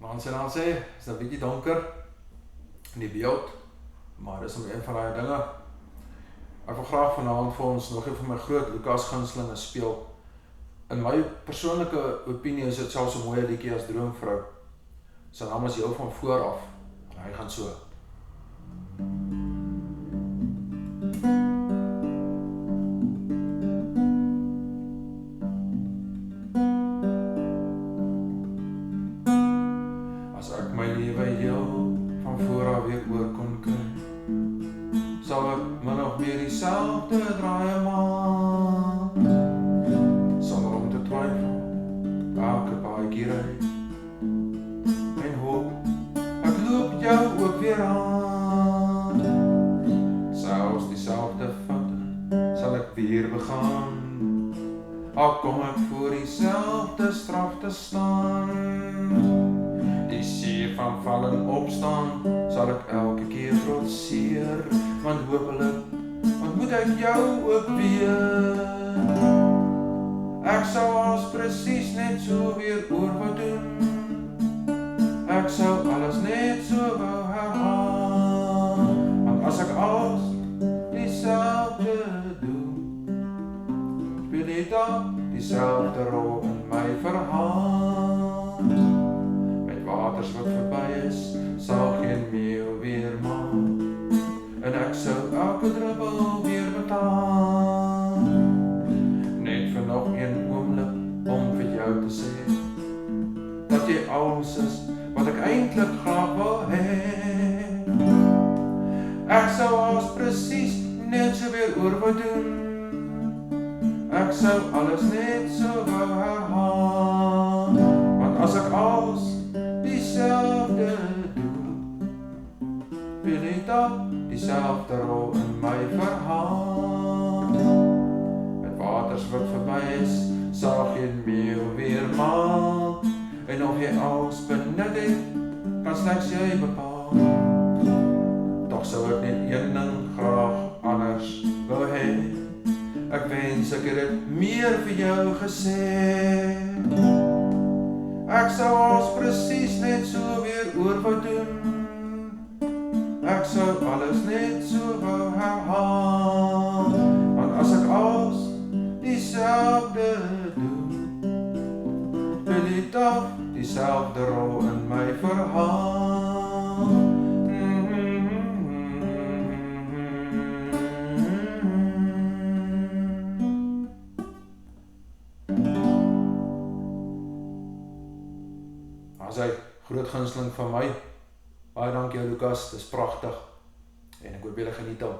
Nancy, is een bietjie donker in die beeld, maar dis om een van die dinge. Ek wil graag vanaand vir ons nog een van my groot Lukas gunstelinge speel. In my persoonlike opinie is dit selfs 'n mooie liedjie as Droomvrou. Sy naam is Heel van Vooraf, en hy gaan so. As ek my lewe heel van vooraf weer oor kon kry, sal ek my nog weer dieselfde draaie maak, sonder om te twyfel, elke paadjie ry, en hoop, ek loop jou ook weer aan, selfs dieselfde foute sal ek weer begaan, al kom ek voor dieselfde straf te staan. Die see van val en opstaan sal ek elke keer trotseer, want hopelik ontmoet ek jou ook weer. Ek sou als presies net so weer oor wat doen, ek sou alles net so wou herhaal, want as ek als dieselfde doen, speel jy dan dieselfde rol in my verhaal. Waters wat verby is, sal geen meeuw weer maak, en ek sou elke druppel weer betaal, net vir nog een oomblik om vir jou te sê, dat jy alles is wat ek eintlik graag wil hê. Ek sou als presies net so weer oor wat doen, ek sou alles net so wou herhaal, want as ek als dieselfde doen, wil ek dan dieselfde rol in my verhaal. Met waters wat verby is, sal geen meeuw weer maak, en of jy als benut het, kan slegs jy bepaal. Toch sou ek net een ding graag anders wou hê, ek wens ek het dit meer vir jou gesê. Ek sou als presies net so weer oor wat doen, ek sou alles net so wou herhaal, want as ek als dieselfde doen, wil ek toch dieselfde rol in my verhaal. As hy groot gunsteling van my, baie dankie Lukas, dis pragtig, en ek hoop julle geniet hom.